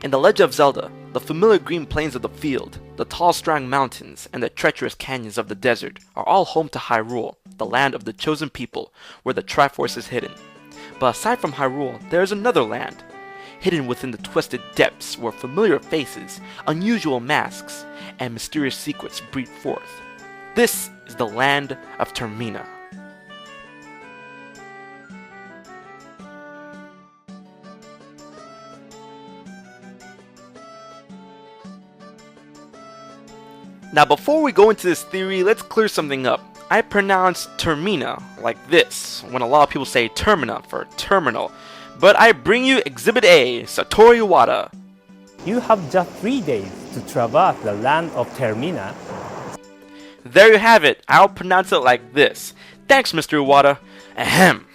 In the Legend of Zelda, the familiar green plains of the field, the tall strand mountains, and the treacherous canyons of the desert are all home to Hyrule, the land of the chosen people, where the Triforce is hidden. But aside from Hyrule, there is another land, hidden within the twisted depths where familiar faces, unusual masks, and mysterious secrets breathe forth. This is the land of Termina. Now before we go into this theory, let's clear something up. I pronounce Termina like this, when a lot of people say Termina for terminal. But I bring you Exhibit A, Satoru Iwata. You have just 3 days to traverse the land of Termina. There you have it, I'll pronounce it like this. Thanks Mr. Iwata. Ahem.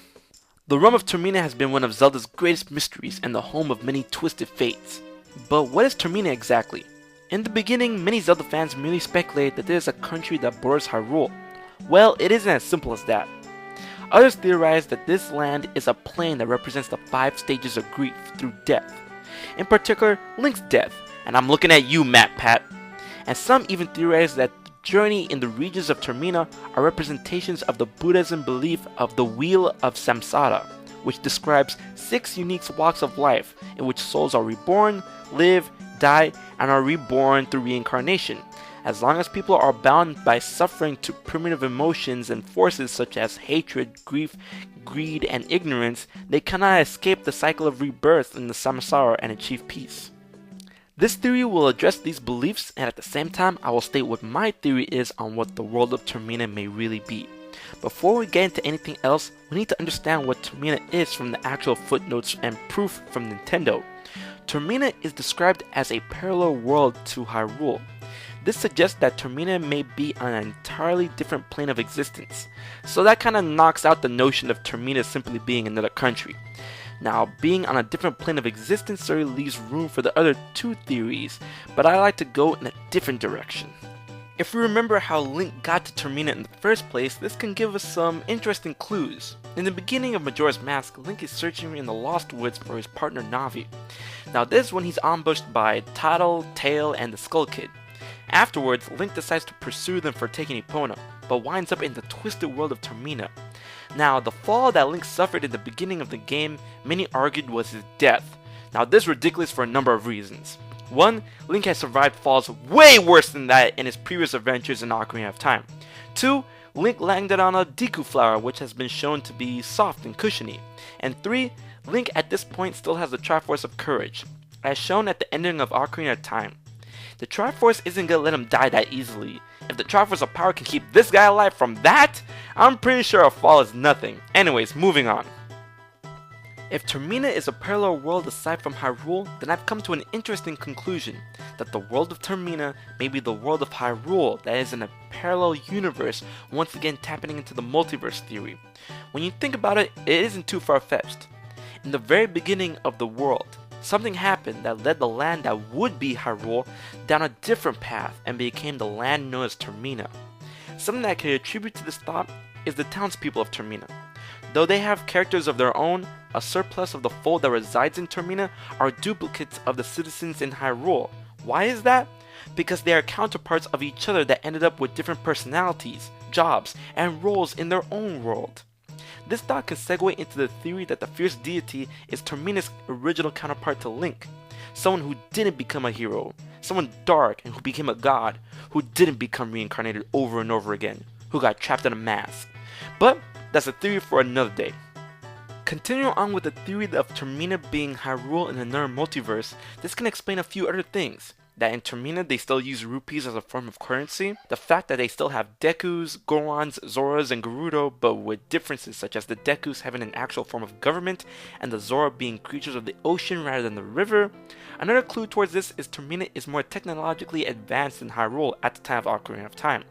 The realm of Termina has been one of Zelda's greatest mysteries and the home of many twisted fates. But what is Termina exactly? In the beginning, many Zelda fans merely speculated that there is a country that borders Hyrule. Well, it isn't as simple as that. Others theorize that this land is a plane that represents the 5 stages of grief through death. In particular, Link's death, and I'm looking at you, Matt Pat. And some even theorize that the journey in the regions of Termina are representations of the Buddhism belief of the Wheel of Samsara, which describes 6 unique walks of life in which souls are reborn, live, die, and are reborn through reincarnation. As long as people are bound by suffering to primitive emotions and forces such as hatred, grief, greed, and ignorance, they cannot escape the cycle of rebirth in the samsara and achieve peace. This theory will address these beliefs, and at the same time I will state what my theory is on what the world of Termina may really be. Before we get into anything else, we need to understand what Termina is from the actual footnotes and proof from Nintendo. Termina is described as a parallel world to Hyrule. This suggests that Termina may be on an entirely different plane of existence, so that kinda knocks out the notion of Termina simply being another country. Now, being on a different plane of existence certainly leaves room for the other 2 theories, but I like to go in a different direction. If we remember how Link got to Termina in the first place, this can give us some interesting clues. In the beginning of Majora's Mask, Link is searching in the Lost Woods for his partner Navi. Now this is when he's ambushed by Tatl, Tail, and the Skull Kid. Afterwards, Link decides to pursue them for taking Epona, but winds up in the twisted world of Termina. Now, the fall that Link suffered in the beginning of the game, many argued was his death. Now this is ridiculous for a number of reasons. 1. Link has survived falls way worse than that in his previous adventures in Ocarina of Time. 2. Link landed on a Deku flower which has been shown to be soft and cushiony. And 3. Link at this point still has the Triforce of Courage, as shown at the ending of Ocarina of Time. The Triforce isn't gonna let him die that easily. If the Triforce of Power can keep this guy alive from that, I'm pretty sure a fall is nothing. Anyways, moving on. If Termina is a parallel world aside from Hyrule, then I've come to an interesting conclusion, that the world of Termina may be the world of Hyrule that is in a parallel universe, once again tapping into the multiverse theory. When you think about it, it isn't too far-fetched. In the very beginning of the world, something happened that led the land that would be Hyrule down a different path and became the land known as Termina. Something that I can attribute to this thought is the townspeople of Termina. Though they have characters of their own, a surplus of the folk that resides in Termina are duplicates of the citizens in Hyrule. Why is that? Because they are counterparts of each other that ended up with different personalities, jobs, and roles in their own world. This thought can segue into the theory that the fierce deity is Termina's original counterpart to Link. Someone who didn't become a hero, someone dark and who became a god, who didn't become reincarnated over and over again, who got trapped in a mask. But that's a theory for another day. Continuing on with the theory of Termina being Hyrule in another multiverse, this can explain a few other things. That in Termina they still use rupees as a form of currency, the fact that they still have Dekus, Gorons, Zoras, and Gerudo, but with differences such as the Dekus having an actual form of government, and the Zora being creatures of the ocean rather than the river. Another clue towards this is Termina is more technologically advanced than Hyrule at the time of Ocarina of Time,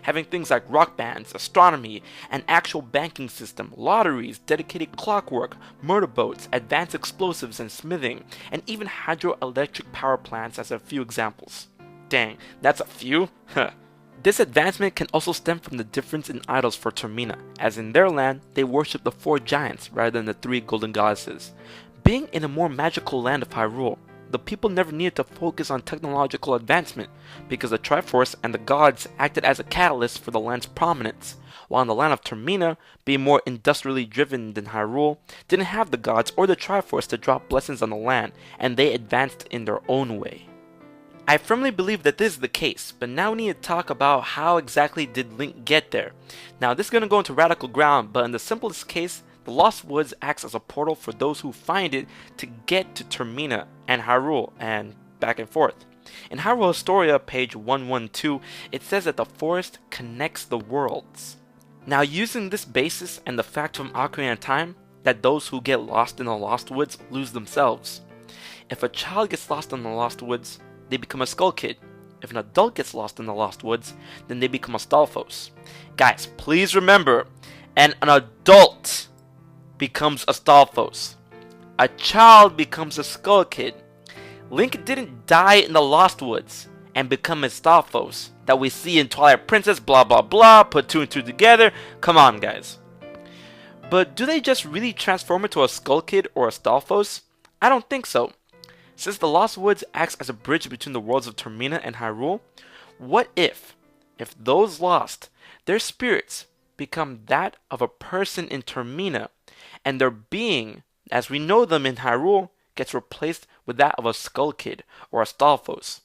having things like rock bands, astronomy, an actual banking system, lotteries, dedicated clockwork, motorboats, advanced explosives and smithing, and even hydroelectric power plants as a few examples. Dang, that's a few? This advancement can also stem from the difference in idols for Termina, as in their land, they worship the 4 giants rather than the 3 golden goddesses. Being in a more magical land of Hyrule, the people never needed to focus on technological advancement because the Triforce and the gods acted as a catalyst for the land's prominence, while in the land of Termina, being more industrially driven than Hyrule, didn't have the gods or the Triforce to drop blessings on the land, and they advanced in their own way. I firmly believe that this is the case, but now we need to talk about how exactly did Link get there. Now this is going to go into radical ground, but in the simplest case, the Lost Woods acts as a portal for those who find it to get to Termina and Hyrule and back and forth. In Hyrule Historia, page 112, it says that the forest connects the worlds. Now using this basis and the fact from Ocarina of Time that those who get lost in the Lost Woods lose themselves. If a child gets lost in the Lost Woods, they become a Skull Kid. If an adult gets lost in the Lost Woods, then they become a Stalfos. Guys, please remember, an adult becomes a Stalfos. A child becomes a Skull Kid. Link didn't die in the Lost Woods and become a Stalfos that we see in Twilight Princess, blah blah blah, put two and two together. Come on, guys. But do they just really transform into a Skull Kid or a Stalfos? I don't think so. Since the Lost Woods acts as a bridge between the worlds of Termina and Hyrule, what if those lost, their spirits become that of a person in Termina, and their being, as we know them in Hyrule, gets replaced with that of a Skull Kid or a Stalfos?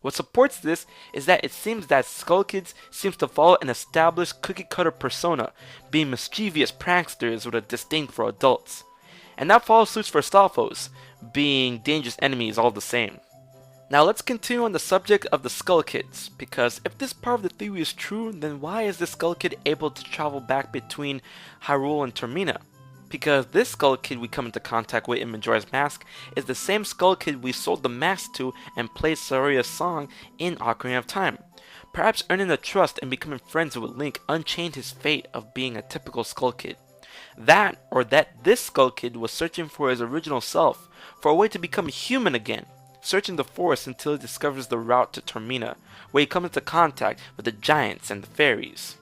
What supports this is that it seems that Skull Kids seems to follow an established cookie-cutter persona, being mischievous pranksters with a disdain for adults. And that follows suit for Stalfos, being dangerous enemies all the same. Now let's continue on the subject of the Skull Kids, because if this part of the theory is true, then why is the Skull Kid able to travel back between Hyrule and Termina? Because this Skull Kid we come into contact with in Majora's Mask is the same Skull Kid we sold the mask to and played Saria's song in Ocarina of Time. Perhaps earning the trust and becoming friends with Link unchained his fate of being a typical Skull Kid. That, or that this Skull Kid was searching for his original self, for a way to become human again, searching the forest until he discovers the route to Termina, where he comes into contact with the giants and the fairies.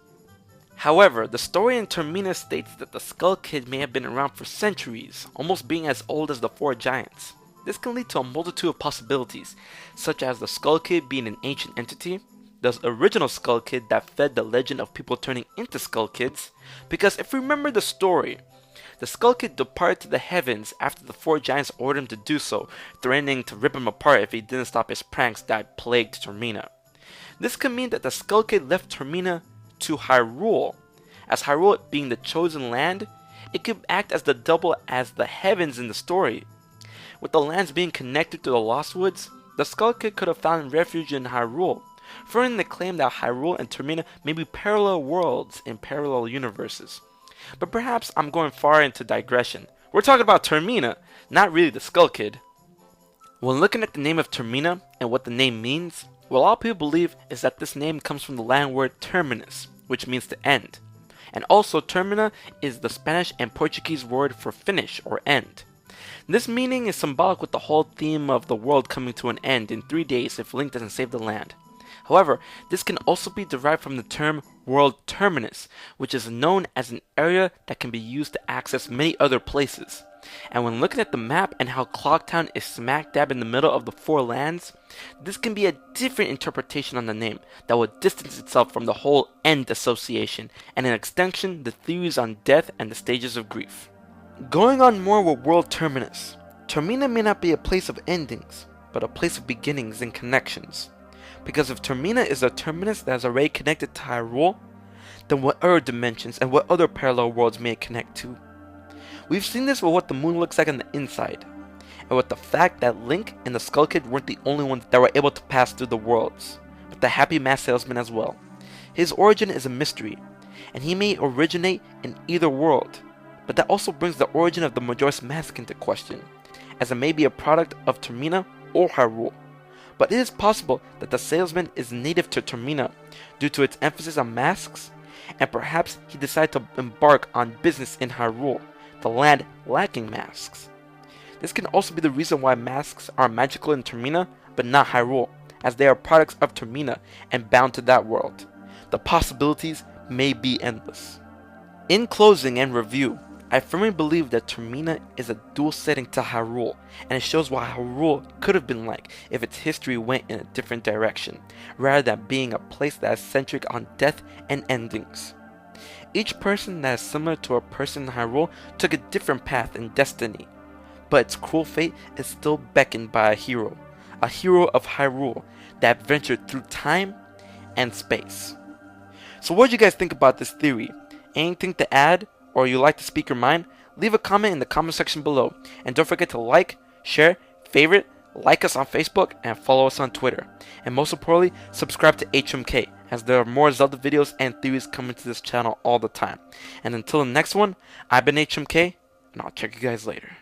However, the story in Termina states that the Skull Kid may have been around for centuries, almost being as old as the four giants. This can lead to a multitude of possibilities, such as the Skull Kid being an ancient entity, the original Skull Kid that fed the legend of people turning into Skull Kids, because if we remember the story, the Skull Kid departed to the heavens after the four giants ordered him to do so, threatening to rip him apart if he didn't stop his pranks that plagued Termina. This could mean that the Skull Kid left Termina to Hyrule. As Hyrule being the chosen land, it could act as the double as the heavens in the story. With the lands being connected to the Lost Woods, the Skull Kid could have found refuge in Hyrule, furthering the claim that Hyrule and Termina may be parallel worlds in parallel universes. But perhaps I'm going far into digression. We're talking about Termina, not really the Skull Kid. When looking at the name of Termina and what the name means, what a lot of people believe is that this name comes from the Latin word terminus, which means to end. And also Termina is the Spanish and Portuguese word for finish or end. This meaning is symbolic with the whole theme of the world coming to an end in 3 days if Link doesn't save the land. However, this can also be derived from the term world terminus, which is known as an area that can be used to access many other places. And when looking at the map and how Clocktown is smack dab in the middle of the four lands, this can be a different interpretation on the name that will distance itself from the whole end association, and in extension the theories on death and the stages of grief. Going on more with world terminus, Termina may not be a place of endings, but a place of beginnings and connections. Because if Termina is a terminus that is already connected to Hyrule, then what other dimensions and what other parallel worlds may it connect to? We've seen this with what the moon looks like on the inside, and with the fact that Link and the Skull Kid weren't the only ones that were able to pass through the worlds, but the Happy Mask Salesman as well. His origin is a mystery, and he may originate in either world, but that also brings the origin of the Majora's Mask into question, as it may be a product of Termina or Hyrule. But it is possible that the salesman is native to Termina due to its emphasis on masks, and perhaps he decided to embark on business in Hyrule, the land lacking masks. This can also be the reason why masks are magical in Termina but not Hyrule, as they are products of Termina and bound to that world. The possibilities may be endless. In closing and review, I firmly believe that Termina is a dual setting to Hyrule, and it shows what Hyrule could have been like if its history went in a different direction, rather than being a place that is centric on death and endings. Each person that is similar to a person in Hyrule took a different path in destiny, but its cruel fate is still beckoned by a hero of Hyrule that ventured through time and space. So what do you guys think about this theory? Anything to add, or you like to speak your mind? Leave a comment in the comment section below, and don't forget to like, share, favorite, like us on Facebook, and follow us on Twitter. And most importantly, subscribe to HMK, as there are more Zelda videos and theories coming to this channel all the time. And until the next one, I've been HMK, and I'll check you guys later.